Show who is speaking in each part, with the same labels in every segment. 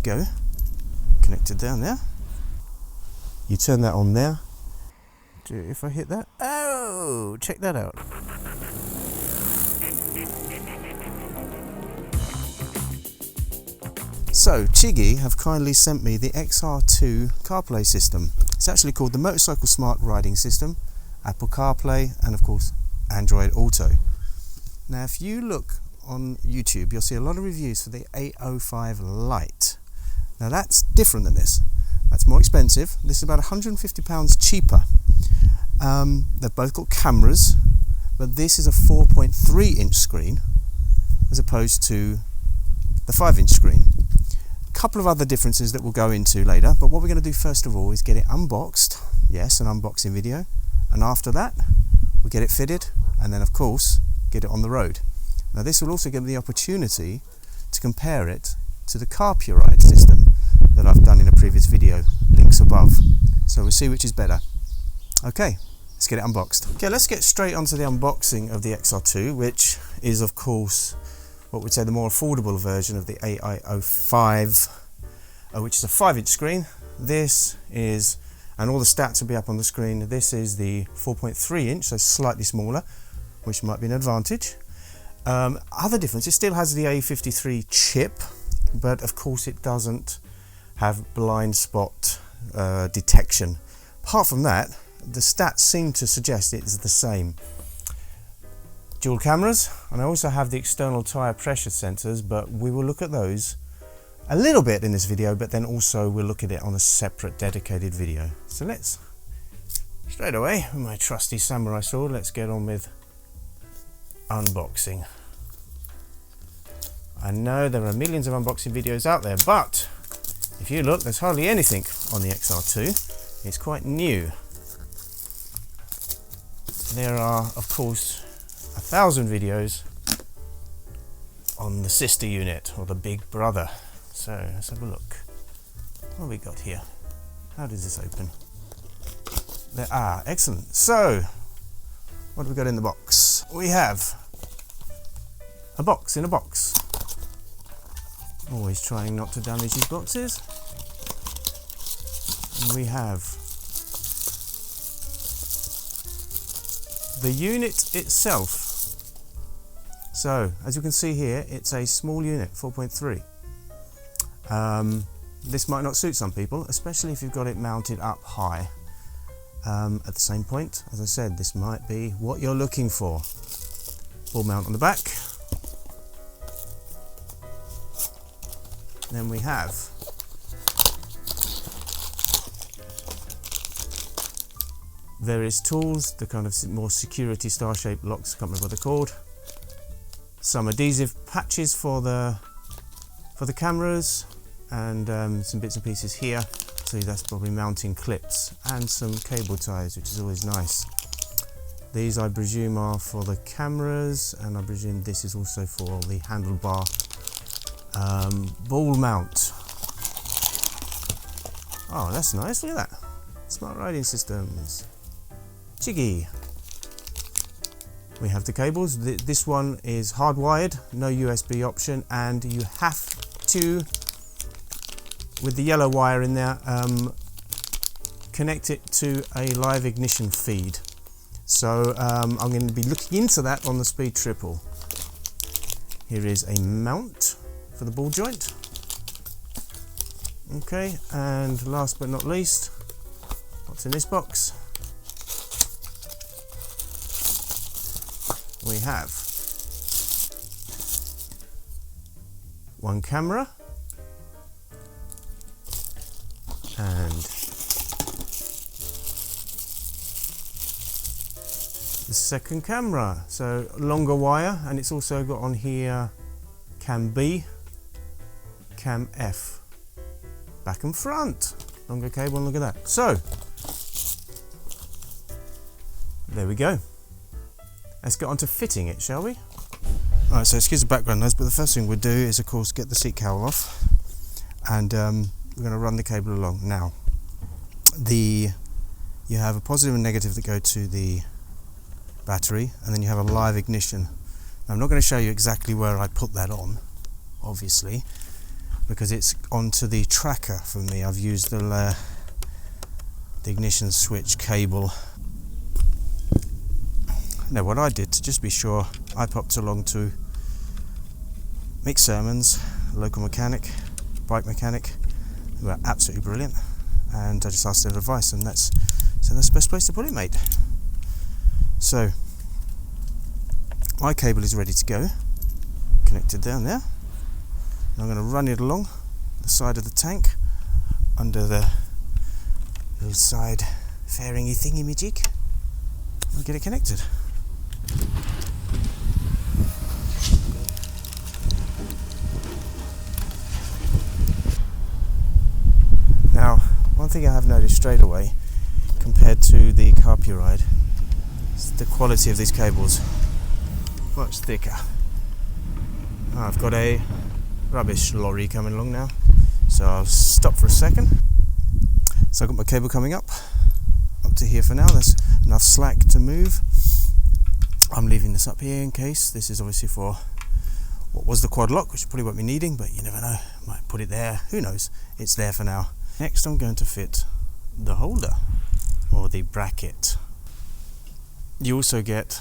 Speaker 1: to go. Connected down there. You turn that on there. If I hit that, oh, check that out. So Chigee have kindly sent me the XR-2 CarPlay system. It's actually called the Motorcycle Smart Riding System, Apple CarPlay, and of course Android Auto. Now if you look on YouTube, you'll see a lot of reviews for the AIO-5 Lite. Now that's different than this. That's more expensive. This is about £150 cheaper. They've both got cameras, but this is a 4.3 inch screen as opposed to the 5-inch screen. A couple of other differences that we'll go into later, but what we're going to do first of all is get it unboxed. Yes, an unboxing video, and after that we'll get it fitted, and then of course get it on the road. Now this will also give me the opportunity to compare it to the Carpride system that I've done in a previous video, links above. So we'll see which is better. Okay, let's get it unboxed. Okay, let's get straight onto the unboxing of the XR-2, which is of course what we'd say the more affordable version of the AIO-5, which is a 5-inch screen. This is, and all the stats will be up on the screen, this is the 4.3 inch, so slightly smaller, which might be an advantage. Other difference, it still has the A53 chip, but of course it doesn't have blind spot detection. Apart from that, the stats seem to suggest it is the same. Dual cameras, and I also have the external tyre pressure sensors, but we will look at those a little bit in this video, but then also we'll look at it on a separate dedicated video. So let's, straight away, with my trusty samurai sword, let's get on with unboxing. I know there are millions of unboxing videos out there, but if you look, there's hardly anything on the XR-2. It's quite new. There are, of course, 1,000 videos on the sister unit, or the big brother. So let's have a look. What have we got here? How does this open? There, excellent. So, what have we got in the box? We have a box in a box. Always trying not to damage these boxes. And we have the unit itself. So as you can see here, it's a small unit, 4.3. This might not suit some people, especially if you've got it mounted up high. At the same point, as I said, this might be what you're looking for. Ball mount on the back. Then we have various tools, the kind of more security star-shaped locks accompanied by the cord. Some adhesive patches for the cameras, and some bits and pieces here. So that's probably mounting clips, and some cable ties, which is always nice. These I presume are for the cameras, and I presume this is also for the handlebar ball mount. Oh, that's nice, look at that. Smart riding systems. Chigee. We have the cables. This one is hardwired, no USB option, and you have to, with the yellow wire in there, connect it to a live ignition feed. So I'm going to be looking into that on the Speed Triple. Here is a mount for the ball joint. Okay, and last but not least, what's in this box? We have one camera and the second camera. So longer wire, and it's also got on here cam B, cam F, back and front. Longer cable, and look at that. So there we go. Let's get on to fitting it, shall we? Alright, so excuse the background noise, but the first thing we'll do is of course get the seat cowl off, and we're going to run the cable along. Now, you have a positive and negative that go to the battery, and then you have a live ignition. Now, I'm not going to show you exactly where I put that on, obviously, because it's onto the tracker for me. I've used the ignition switch cable. Now what I did, to just be sure, I popped along to Mick Sermons, a local mechanic, bike mechanic, who are absolutely brilliant, and I just asked their advice, and that's the best place to put it, mate. So my cable is ready to go, connected down there, and I'm going to run it along the side of the tank under the little side fairingy thingy-majig. We'll get it connected. Now, one thing I have noticed straight away compared to the Carpride is the quality of these cables. Much thicker. I've got a rubbish lorry coming along now, so I'll stop for a second. So I've got my cable coming up to here for now. There's enough slack to move. I'm leaving this up here in case. This is obviously for what was the quad lock, which you probably won't be needing, but you never know, might put it there, who knows. It's there for now. Next I'm going to fit the holder, or the bracket. You also get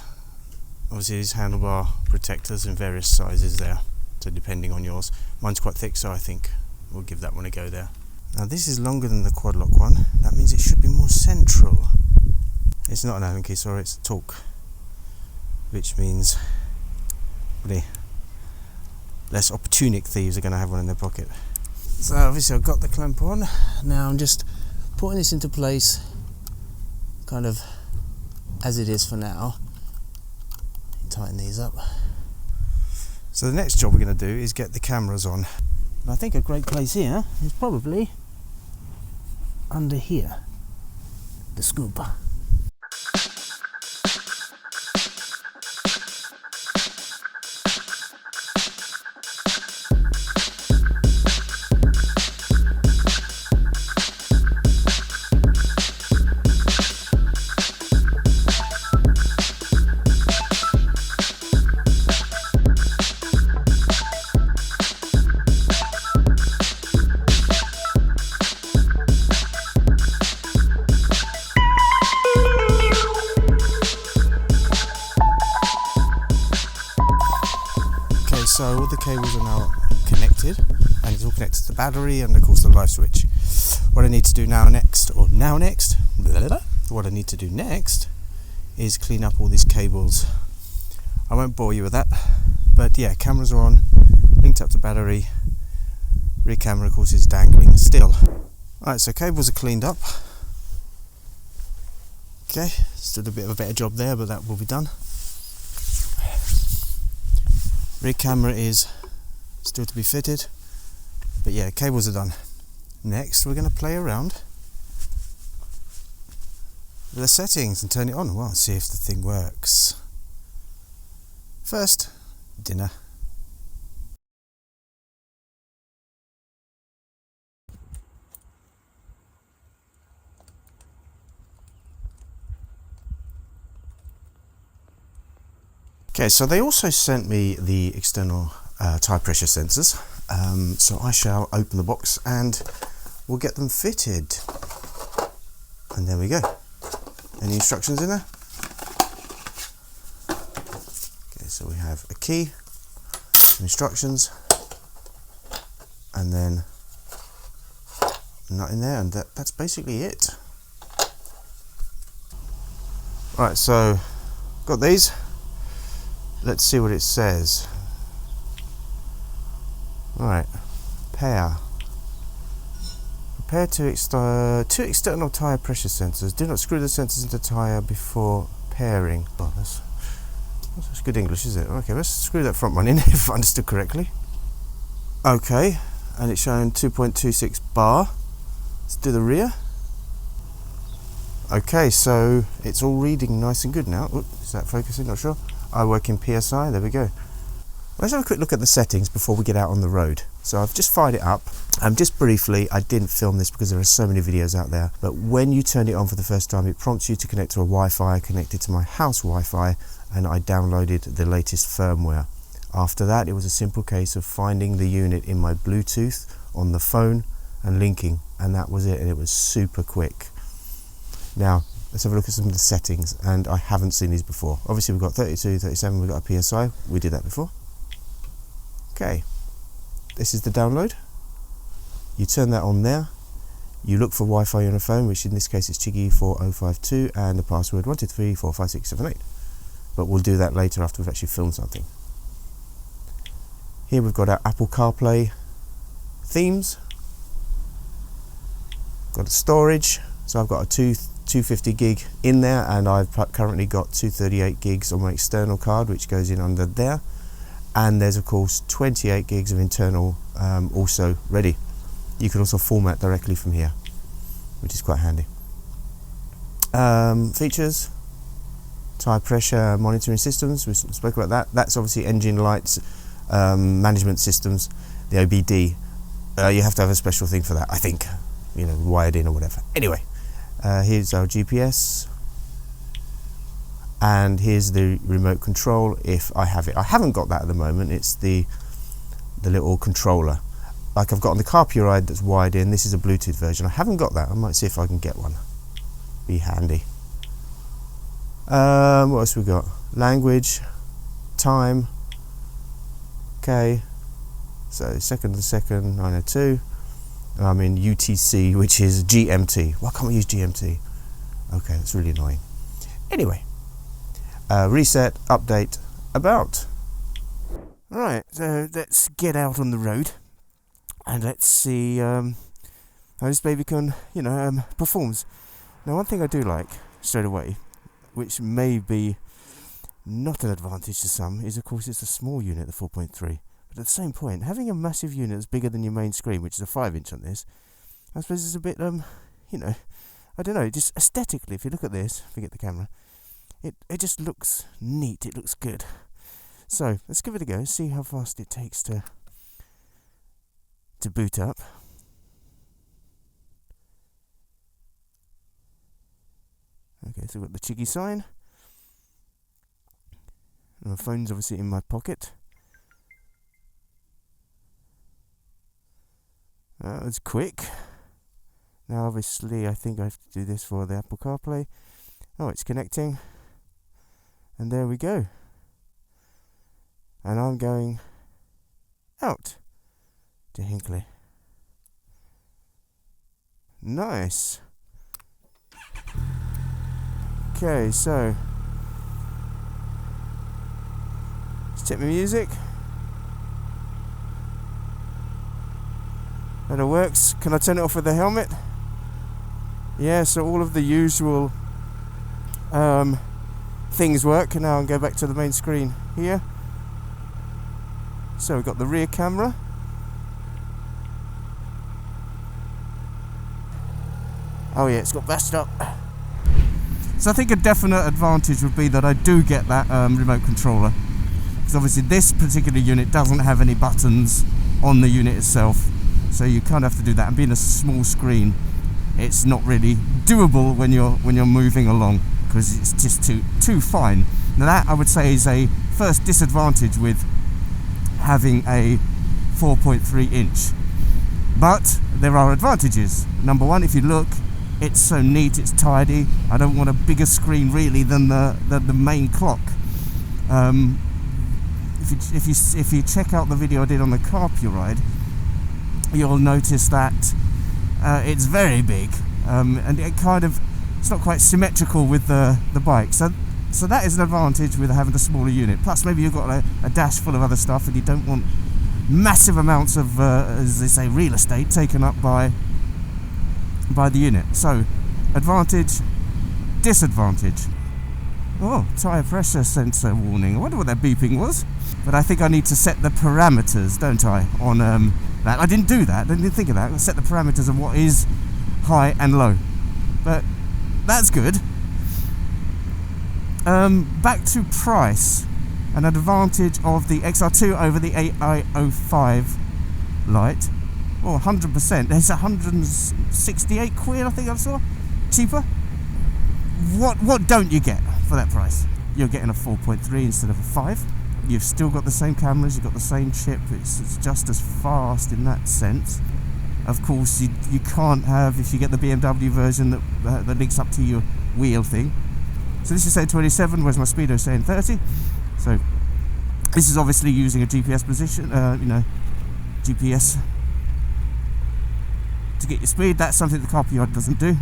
Speaker 1: obviously these handlebar protectors in various sizes there, so depending on yours. Mine's quite thick, so I think we'll give that one a go there. Now this is longer than the quad lock one. That means it should be more central. It's not an Allen key, sorry, it's a torque, which means really less opportunic thieves are going to have one in their pocket. So obviously I've got the clamp on. Now I'm just putting this into place kind of as it is for now. Tighten these up. So the next job we're going to do is get the cameras on. And I think a great place here is probably under here, the scoop. So all the cables are now connected, and it's all connected to the battery and of course the light switch. What I need to do what I need to do next is clean up all these cables. I won't bore you with that, but yeah, cameras are on, linked up to battery, rear camera of course is dangling still. Alright, so cables are cleaned up. Okay, still a bit of a better job there, but that will be done. Rear camera is still to be fitted, but yeah, cables are done. Next we're going to play around with the settings and turn it on. Well, see if the thing works. First, dinner. Okay, so they also sent me the external tyre pressure sensors, so I shall open the box and we'll get them fitted. And there we go. Any instructions in there? Okay, so we have a key, some instructions, and then a nut in there, and that's basically it. Right, so got these. Let's see what it says. Right, pair. Prepare two external tyre pressure sensors. Do not screw the sensors into tyre before pairing. Oh, that's good English, is it? Okay, let's screw that front one in if I understood correctly. Okay, and it's showing 2.26 bar. Let's do the rear. Okay, so it's all reading nice and good now. Oop, is that focusing? Not sure. I work in PSI, there we go. Let's have a quick look at the settings before we get out on the road. So I've just fired it up. Just briefly, I didn't film this because there are so many videos out there, but when you turn it on for the first time, it prompts you to connect to a Wi-Fi. I connected to my house Wi-Fi and I downloaded the latest firmware. After that, it was a simple case of finding the unit in my Bluetooth on the phone and linking, and that was it, and it was super quick. Now, let's have a look at some of the settings, and I haven't seen these before. Obviously, we've got 32, 37, we've got a PSI, we did that before. Okay, this is the download. You turn that on there. You look for Wi-Fi on a phone, which in this case is Chigee 4052, and the password 123456778. But we'll do that later after we've actually filmed something. Here we've got our Apple CarPlay themes. Got a storage, so I've got a 250 gig in there, and I've currently got 238 gigs on my external card, which goes in under there. And there's of course 28 gigs of internal also ready. You can also format directly from here, which is quite handy. Features, tire pressure monitoring systems, we spoke about that. That's obviously engine lights, management systems, the OBD. You have to have a special thing for that, I think, you know, wired in or whatever. Anyway, here's our GPS, and here's the remote control if I have it. I haven't got that at the moment. It's the little controller like I've got on the Carpride that's wired in. This is a Bluetooth version. I haven't got that. I might see if I can get one. Be handy. What else we got? Language, time. Okay, so second to second, 902. I'm in UTC, which is GMT. Why can't we use GMT? Okay, that's really annoying. Anyway, reset, update, about. Alright, so let's get out on the road and let's see how this baby can, you know, performs. Now, one thing I do like straight away, which may be not an advantage to some, is of course it's a small unit, the 4.3. But at the same point, having a massive unit that's bigger than your main screen, which is a 5-inch on this, I suppose is a bit, you know, I don't know, just aesthetically, if you look at this, forget the camera, it just looks neat, it looks good. So, let's give it a go, see how fast it takes to boot up. Okay, so we've got the Chigee sign. And my phone's obviously in my pocket. That was quick. Now obviously I think I have to do this for the Apple CarPlay. Oh, it's connecting. And there we go. And I'm going out to Hinckley. Nice. Okay, so let's check my music. That all works. Can I turn it off with the helmet? Yeah, so all of the usual things work. Now I'll go back to the main screen here. So we've got the rear camera. Oh yeah, it's got best up. So I think a definite advantage would be that I do get that remote controller, because obviously this particular unit doesn't have any buttons on the unit itself, so you kind of have to do that. And being a small screen, it's not really doable when you're moving along, because it's just too fine. Now that I would say is a first disadvantage with having a 4.3 inch, but there are advantages. Number one, if you look, it's so neat, it's tidy. I don't want a bigger screen really than the main clock. If you check out the video I did on the Carpride, you'll notice that it's very big, and it's not quite symmetrical with the bike. So that is an advantage with having a smaller unit. Plus, maybe you've got a dash full of other stuff, and you don't want massive amounts of, as they say, real estate taken up by the unit. So, advantage, disadvantage. Oh, tyre pressure sensor warning. I wonder what that beeping was. But I think I need to set the parameters, don't I, on that. I didn't do that. I didn't think of that. I'll set the parameters of what is high and low. But that's good. Back to price. An advantage of the XR-2 over the AIO-5 lite. Oh, 100%. It's 168 quid, I think I saw. Cheaper. What don't you get for that price? You're getting a 4.3 instead of a 5. You've still got the same cameras, you've got the same chip, it's just as fast in that sense. Of course, you can't have, if you get the BMW version that links up to your wheel thing. So this is saying 27, whereas my speedo is saying 30. So this is obviously using a GPS position, GPS to get your speed. That's something the Carpride doesn't do.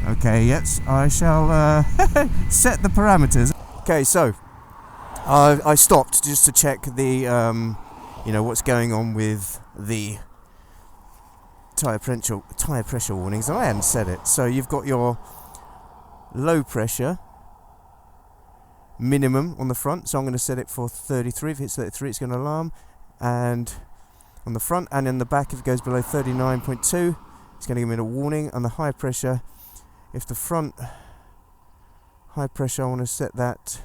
Speaker 1: Okay, yes, I shall set the parameters. Okay, so I stopped just to check the, what's going on with the tyre pressure warnings. I hadn't set it. So you've got your low pressure minimum on the front. So I'm going to set it for 33. If it hits 33, it's going to alarm. And on the front and in the back, if it goes below 39.2, it's going to give me a warning. And the high pressure, if the front high pressure, I want to set that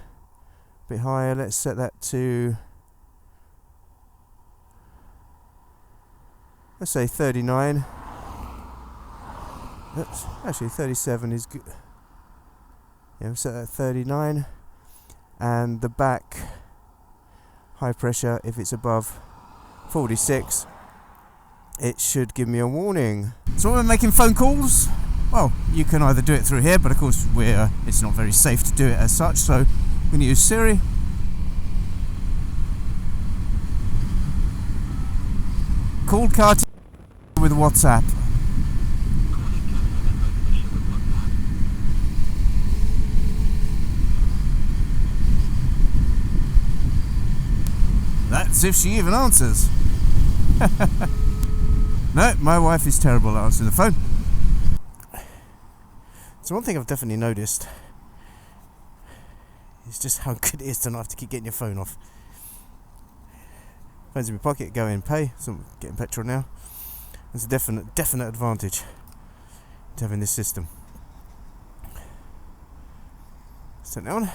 Speaker 1: a bit higher. Let's set that to, let's say 39. Oops, actually 37 is good. Yeah, we'll set that at 39. And the back high pressure, if it's above 46, it should give me a warning. So when we're making phone calls, well, you can either do it through here, but of course it's not very safe to do it as such, so I'm going to use Siri. Called car with WhatsApp. That's if she even answers. No, my wife is terrible at answering the phone. So one thing I've definitely noticed is just how good it is to not have to keep getting your phone off. Phone's in my pocket, go in, pay. So I'm getting petrol now. There's a definite advantage to having this system. Let's turn it on.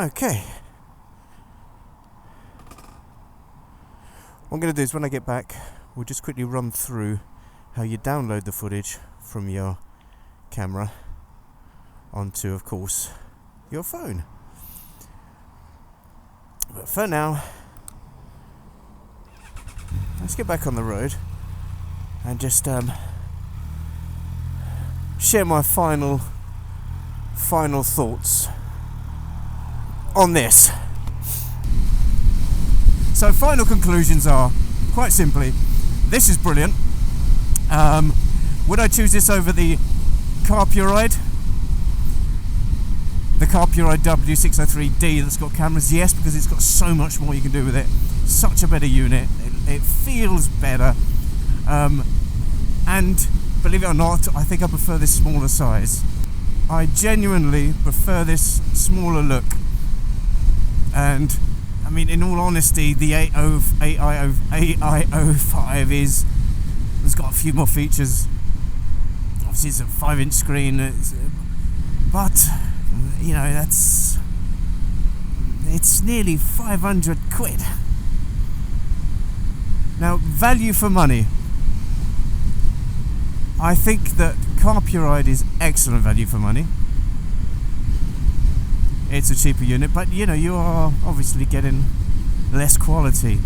Speaker 1: Okay. What I'm going to do is when I get back, we'll just quickly run through how you download the footage from your camera onto, of course, your phone. But for now, let's get back on the road and just share my final thoughts on this. So final conclusions are, quite simply, this is brilliant. Would I choose this over the Carpride? The Carpride W603D that's got cameras? Yes, because it's got so much more you can do with it. Such a better unit. It feels better. And believe it or not, I think I prefer this smaller size. I genuinely prefer this smaller look. And I mean, in all honesty, the AIO-5 has got a few more features. Obviously, it's a 5-inch screen, but it's nearly 500 quid. Now, value for money. I think that Carpride is excellent value for money. It's a cheaper unit, but you are obviously getting less quality.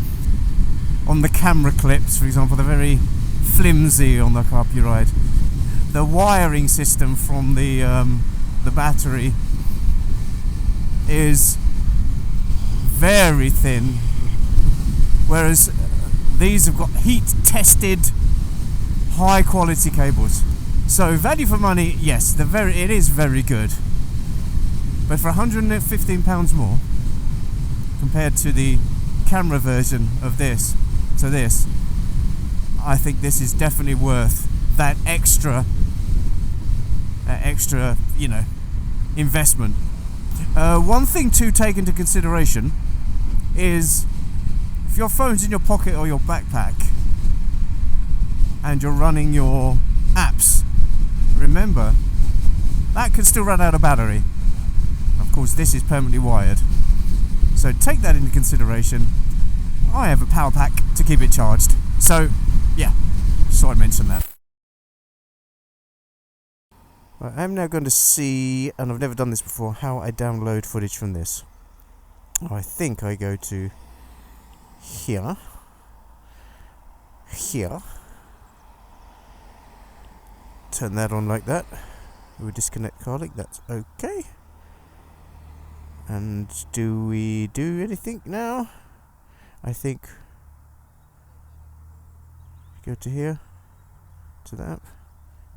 Speaker 1: On the camera clips, for example, they're very flimsy on the Carpride. The wiring system from the battery is very thin, whereas these have got heat-tested, high-quality cables. So value for money, yes, it is very good. But for £115 more, compared to the camera version of this, I think this is definitely worth that extra, investment. One thing to take into consideration is if your phone's in your pocket or your backpack and you're running your apps, remember that can still run out of battery. Of course, this is permanently wired, so take that into consideration. I have a power pack to keep it charged, so yeah, so I'd mention that. Right, I'm now going to see, and I've never done this before, how I download footage from this. I think I go to here, turn that on like that. We disconnect car link, that's okay. And do we do anything now? I think go to here, to the app,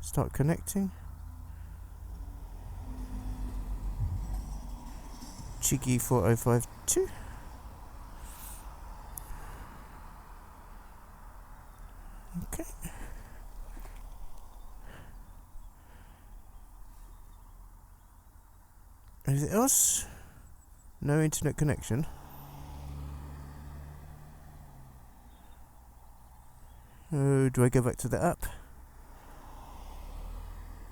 Speaker 1: start connecting. Chigee 4052. Okay. Anything else? No internet connection. Oh, do I go back to the app?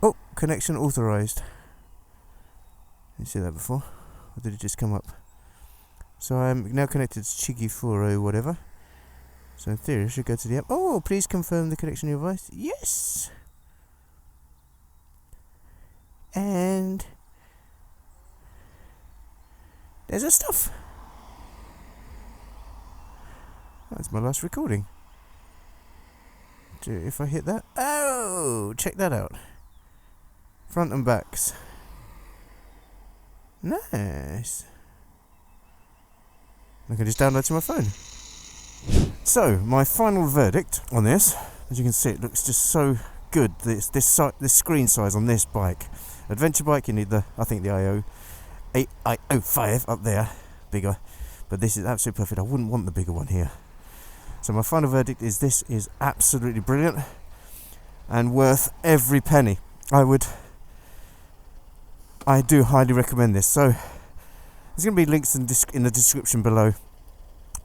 Speaker 1: Oh, connection authorized. Didn't see that before. Or did it just come up? So I'm now connected to Chigee 40 whatever. So in theory I should go to the app. Oh, please confirm the connection of your device. Yes! And there's our stuff. That's my last recording. If I hit that. Oh, check that out. Front and backs. Nice. I can just download to my phone. So, my final verdict on this, as you can see, it looks just so good. This screen size on this bike. Adventure bike, you need the AIO-5 up there, bigger. But this is absolutely perfect. I wouldn't want the bigger one here. So my final verdict is this is absolutely brilliant and worth every penny. I do highly recommend this. So there's going to be links in the description below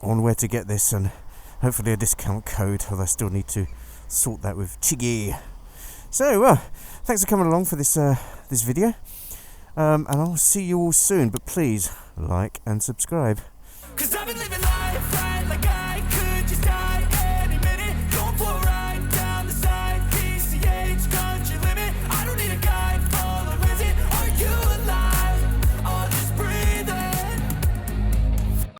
Speaker 1: on where to get this, and hopefully a discount code, although I still need to sort that with Chigee. So thanks for coming along for this this video, and I'll see you all soon, but please like and subscribe. 'Cause I've been living life right like